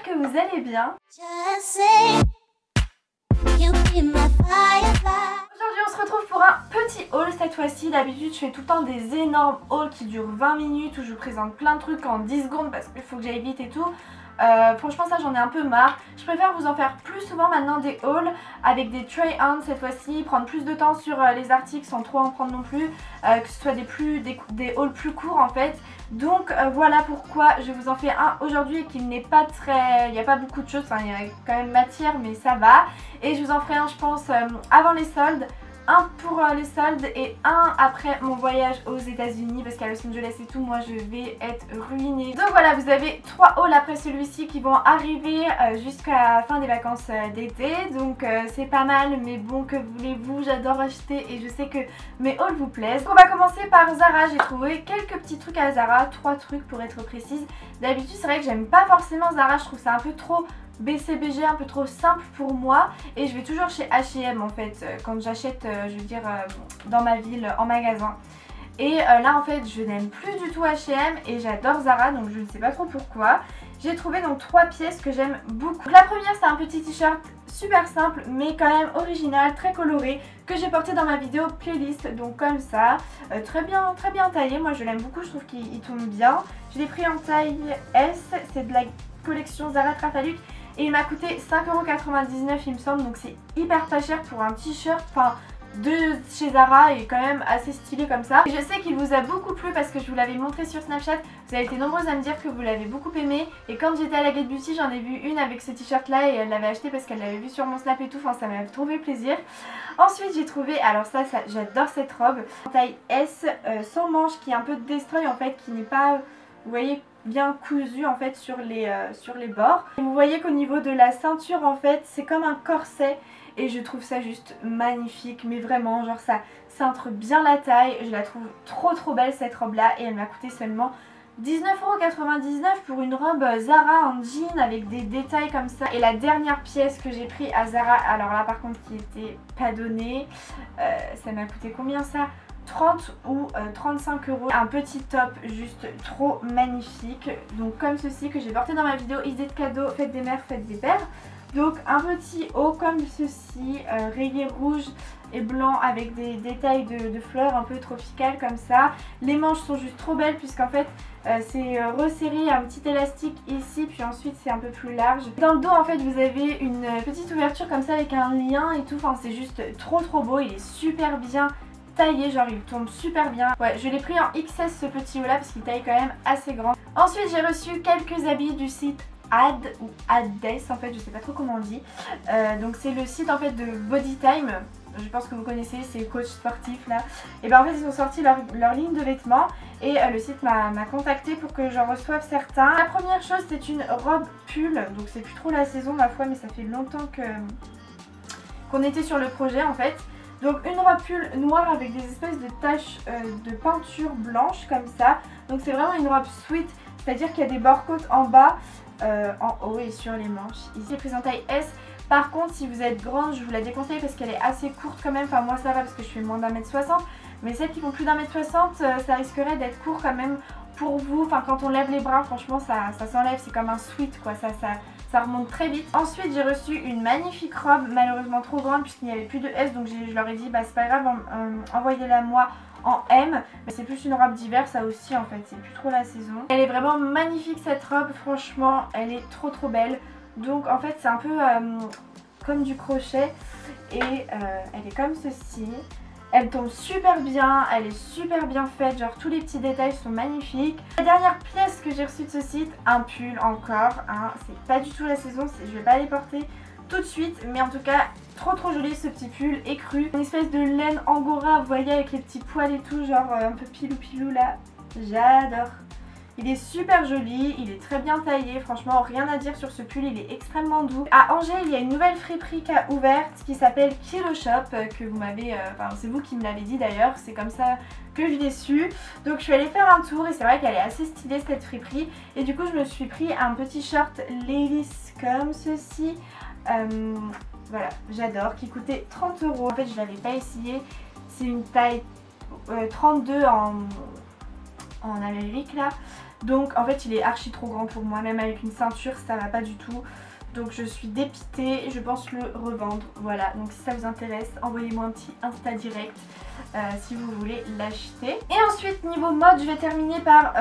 j'espère que vous allez bien. Aujourd'hui on se retrouve pour un petit haul cette fois-ci. D'habitude je fais tout le temps des énormes hauls qui durent 20 minutes où je vous présente plein de trucs en 10 secondes parce qu'il faut que j'aille vite et tout. Franchement ça j'en ai un peu marre. Je préfère vous en faire plus souvent maintenant des hauls avec des try-on cette fois-ci, prendre plus de temps sur les articles sans trop en prendre non plus, que ce soit des hauls plus courts en fait. Donc voilà pourquoi je vous en fais un aujourd'hui et qu'il n'est pas très... Il n'y a pas beaucoup de choses, enfin il y a quand même matière mais ça va. Et je vous en ferai un je pense avant les soldes. Un pour les soldes et un après mon voyage aux États-Unis parce qu'à Los Angeles et tout, moi je vais être ruinée. Donc voilà, vous avez 3 hauls après celui-ci qui vont arriver jusqu'à la fin des vacances d'été. Donc c'est pas mal, mais bon, que voulez-vous, j'adore acheter et je sais que mes hauls vous plaisent. Donc on va commencer par Zara. J'ai trouvé quelques petits trucs à Zara, 3 trucs pour être précise. D'habitude c'est vrai que j'aime pas forcément Zara, je trouve ça un peu trop BCBG, un peu trop simple pour moi, et je vais toujours chez H&M en fait quand j'achète je veux dire dans ma ville en magasin. Et là en fait je n'aime plus du tout H&M et j'adore Zara, donc je ne sais pas trop pourquoi. J'ai trouvé donc 3 pièces que j'aime beaucoup. La première c'est un petit t-shirt super simple mais quand même original, très coloré, que j'ai porté dans ma vidéo playlist, donc comme ça, très bien taillé, moi je l'aime beaucoup, je trouve qu'il tombe bien. Je l'ai pris en taille S, c'est de la collection Zara Trafalluc. Et il m'a coûté 5,99€ il me semble, donc c'est hyper pas cher pour un t-shirt, enfin de chez Zara et quand même assez stylé comme ça. Et je sais qu'il vous a beaucoup plu parce que je vous l'avais montré sur Snapchat, vous avez été nombreuses à me dire que vous l'avez beaucoup aimé. Et quand j'étais à la Get Beauty j'en ai vu une avec ce t-shirt là et elle l'avait acheté parce qu'elle l'avait vu sur mon snap et tout, enfin ça m'a trop fait plaisir. Ensuite j'ai trouvé, alors ça j'adore cette robe, en taille S, sans manches, qui est un peu destroy en fait, qui n'est pas, vous voyez, bien cousu en fait sur les bords. Et vous voyez qu'au niveau de la ceinture en fait c'est comme un corset et je trouve ça juste magnifique, mais vraiment genre ça cintre bien la taille. Je la trouve trop belle cette robe là et elle m'a coûté seulement 19,99€ pour une robe Zara en jean avec des détails comme ça. Et la dernière pièce que j'ai pris à Zara, alors là par contre qui était pas donnée, ça m'a coûté combien ça, 30 ou 35€. Un petit top juste trop magnifique, donc comme ceci, que j'ai porté dans ma vidéo idée de cadeau fête des mères, fête des pères. Donc un petit haut comme ceci, rayé rouge et blanc avec des détails de fleurs un peu tropicales comme ça. Les manches sont juste trop belles puisqu'en fait c'est resserré, un petit élastique ici, puis ensuite c'est un peu plus large. Dans le dos en fait vous avez une petite ouverture comme ça avec un lien et tout, enfin c'est juste trop beau, il est super bien taillé, genre il tombe super bien. Ouais, je l'ai pris en XS ce petit haut là parce qu'il taille quand même assez grand. Ensuite j'ai reçu quelques habits du site Ad ou Addes en fait, je sais pas trop comment on dit. Donc c'est le site en fait de Bodytime, je pense que vous connaissez, c'est coach sportif là. Et ben en fait ils ont sorti leur ligne de vêtements et le site m'a contacté pour que j'en reçoive certains. La première chose c'est une robe pull, donc c'est plus trop la saison ma foi, mais ça fait longtemps qu'on était sur le projet en fait. Donc une robe pull noire avec des espèces de taches de peinture blanche comme ça. Donc c'est vraiment une robe sweat, c'est-à-dire qu'il y a des bords-côtes en bas, en haut et sur les manches. Ici elle est prise en taille S. Par contre si vous êtes grande je vous la déconseille parce qu'elle est assez courte quand même. Enfin moi ça va parce que je fais moins d'1m60. Mais celles qui font plus d'1m60 ça risquerait d'être court quand même pour vous. Enfin quand on lève les bras franchement ça s'enlève, c'est comme un sweat quoi, ça remonte très vite. Ensuite j'ai reçu une magnifique robe, malheureusement trop grande puisqu'il n'y avait plus de S, donc je leur ai dit bah c'est pas grave, envoyez-la moi en M. Mais c'est plus une robe d'hiver ça aussi en fait, c'est plus trop la saison. Elle est vraiment magnifique cette robe, franchement elle est trop belle. Donc en fait c'est un peu comme du crochet et elle est comme ceci. Elle tombe super bien, elle est super bien faite, genre tous les petits détails sont magnifiques. La dernière pièce que j'ai reçue de ce site, un pull encore, hein, c'est pas du tout la saison, je vais pas les porter tout de suite, mais en tout cas trop joli ce petit pull écru. Une espèce de laine angora, vous voyez, avec les petits poils et tout, genre un peu pilou là, j'adore. Il est super joli, il est très bien taillé, franchement rien à dire sur ce pull, il est extrêmement doux. À Angers il y a une nouvelle friperie qui a ouverte qui s'appelle Kilo Shop, que vous m'avez, enfin c'est vous qui me l'avez dit d'ailleurs, c'est comme ça que je l'ai su. Donc je suis allée faire un tour et c'est vrai qu'elle est assez stylée cette friperie. Et du coup je me suis pris un petit short Levi's comme ceci, voilà j'adore, qui coûtait 30€. En fait je l'avais pas essayé, c'est une taille 32 en Amérique là. Donc en fait il est archi trop grand pour moi, même avec une ceinture ça va pas du tout. Donc je suis dépitée, je pense le revendre. Voilà, donc si ça vous intéresse, envoyez-moi un petit Insta direct si vous voulez l'acheter. Et ensuite niveau mode, je vais terminer par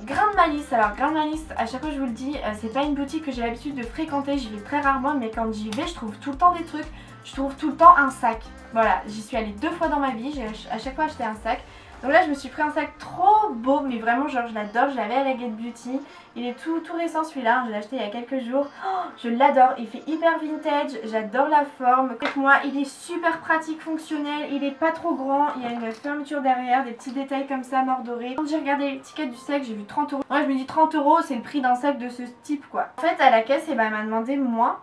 Grain de Malice. Alors Grain de Malice, à chaque fois je vous le dis, c'est pas une boutique que j'ai l'habitude de fréquenter, j'y vais très rarement, mais quand j'y vais je trouve tout le temps des trucs. Je trouve tout le temps un sac. Voilà, j'y suis allée 2 fois dans ma vie, j'ai à chaque fois acheté un sac. Donc là je me suis pris un sac trop beau, mais vraiment genre je l'adore, je l'avais à la Get Beauty. Il est tout récent celui-là, je l'ai acheté il y a quelques jours. Oh, je l'adore, il fait hyper vintage, j'adore la forme. Avec moi, il est super pratique, fonctionnel, il est pas trop grand, il y a une fermeture derrière, des petits détails comme ça mordorés. Quand j'ai regardé l'étiquette du sac, j'ai vu 30 €. Moi je me dis 30 € c'est le prix d'un sac de ce type quoi. En fait à la caisse elle m'a demandé moins,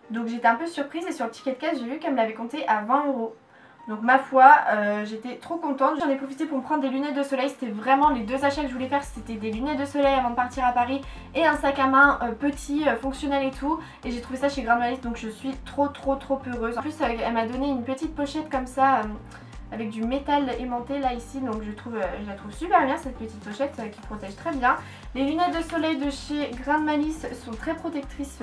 donc j'étais un peu surprise et sur le ticket de caisse j'ai vu qu'elle me l'avait compté à 20 €. Donc ma foi, j'étais trop contente. J'en ai profité pour me prendre des lunettes de soleil. C'était vraiment les 2 achats que je voulais faire. C'était des lunettes de soleil avant de partir à Paris et un sac à main petit, fonctionnel et tout. Et j'ai trouvé ça chez Grain de Malice, donc je suis trop heureuse. En plus elle m'a donné une petite pochette comme ça avec du métal aimanté là ici. Donc je la trouve super bien cette petite pochette qui protège très bien. Les lunettes de soleil de chez Grain de Malice sont très protectrices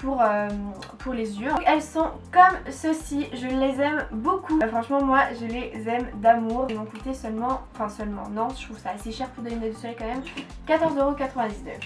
pour les yeux. Donc, elles sont comme ceci, je les aime beaucoup. Franchement moi je les aime d'amour. Ils m'ont coûté seulement, non je trouve ça assez cher pour des lunettes de soleil quand même, 14,99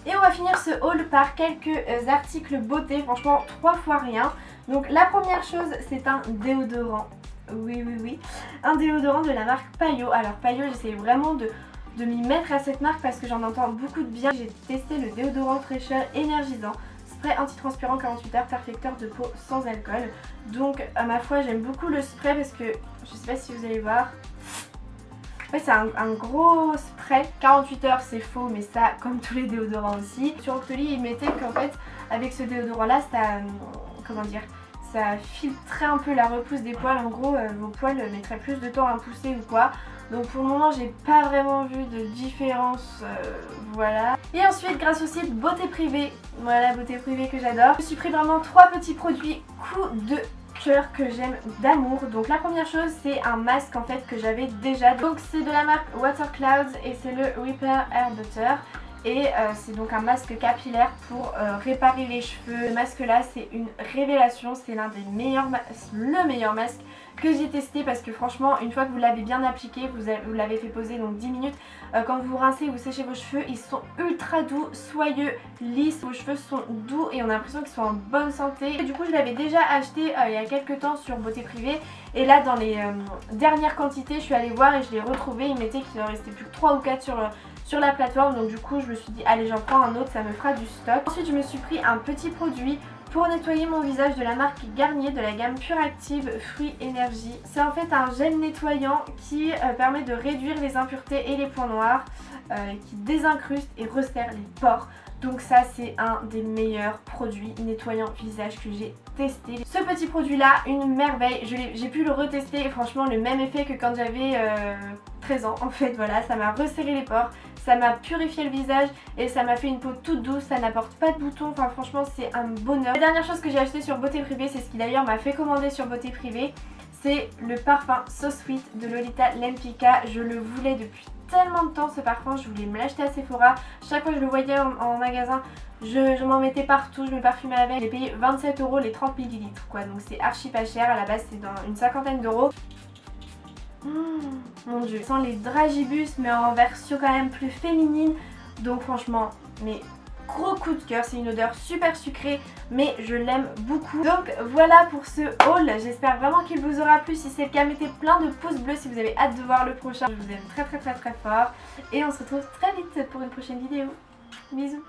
€. Et on va finir ce haul par quelques articles beauté, franchement 3 fois rien. Donc la première chose c'est un déodorant. Oui, un déodorant de la marque Payo. Alors Payo, j'essaie vraiment de m'y mettre à cette marque parce que j'en entends beaucoup de bien. J'ai testé le déodorant fraîcheur énergisant, spray antitranspirant 48 heures, perfecteur de peau sans alcool. Donc à ma foi j'aime beaucoup le spray parce que, je sais pas si vous allez voir, ouais, c'est un gros spray. 48 heures c'est faux, mais ça comme tous les déodorants aussi. Sur Octoly il mettait qu'en fait avec ce déodorant là ça, comment dire, ça filtrait un peu la repousse des poils. En gros vos poils mettraient plus de temps à pousser ou quoi. Donc pour le moment j'ai pas vraiment vu de différence, voilà. Et ensuite grâce au site Beauté Privée, voilà Beauté Privée que j'adore, je me suis pris vraiment 3 petits produits coup de cœur que j'aime d'amour. Donc la première chose c'est un masque en fait que j'avais déjà. Donc c'est de la marque Water Clouds et c'est le Repair Air Butter. Et c'est donc un masque capillaire pour réparer les cheveux. Ce masque là c'est une révélation, c'est l'un des meilleurs, le meilleur masque que j'ai testé parce que franchement une fois que vous l'avez bien appliqué, vous l'avez fait poser donc 10 minutes, quand vous rincez ou vous séchez vos cheveux, ils sont ultra doux, soyeux, lisses, vos cheveux sont doux et on a l'impression qu'ils sont en bonne santé. Et du coup je l'avais déjà acheté il y a quelques temps sur Beauté Privée et là dans les dernières quantités je suis allée voir et je l'ai retrouvé, il mettait qu'il en restait plus que 3 ou 4 sur la plateforme, donc du coup je me suis dit allez j'en prends un autre, ça me fera du stock. Ensuite je me suis pris un petit produit pour nettoyer mon visage de la marque Garnier de la gamme Pure Active Fruits Énergie. C'est en fait un gel nettoyant qui permet de réduire les impuretés et les points noirs, qui désincruste et resserre les pores. Donc ça c'est un des meilleurs produits nettoyants visage que j'ai testé. Ce petit produit là, une merveille, j'ai pu le retester et franchement le même effet que quand j'avais 13 ans en fait. Voilà, ça m'a resserré les pores, ça m'a purifié le visage et ça m'a fait une peau toute douce, ça n'apporte pas de boutons, enfin franchement c'est un bonheur. La dernière chose que j'ai acheté sur Beauté Privée, c'est ce qui d'ailleurs m'a fait commander sur Beauté Privée, c'est le parfum So Sweet de Lolita Lempicka. Je le voulais depuis tellement de temps ce parfum, je voulais me l'acheter à Sephora. Chaque fois que je le voyais en magasin, je m'en mettais partout, je me parfumais avec. J'ai payé 27 € les 30 ml quoi, donc c'est archi pas cher. À la base c'est dans une 50aine d'euros. Mon dieu, ça sent les Dragibus mais en version quand même plus féminine. Donc franchement, mais gros coup de cœur, c'est une odeur super sucrée mais je l'aime beaucoup. Donc voilà pour ce haul, j'espère vraiment qu'il vous aura plu. Si c'est le cas, mettez plein de pouces bleus si vous avez hâte de voir le prochain. Je vous aime très fort et on se retrouve très vite pour une prochaine vidéo. Bisous.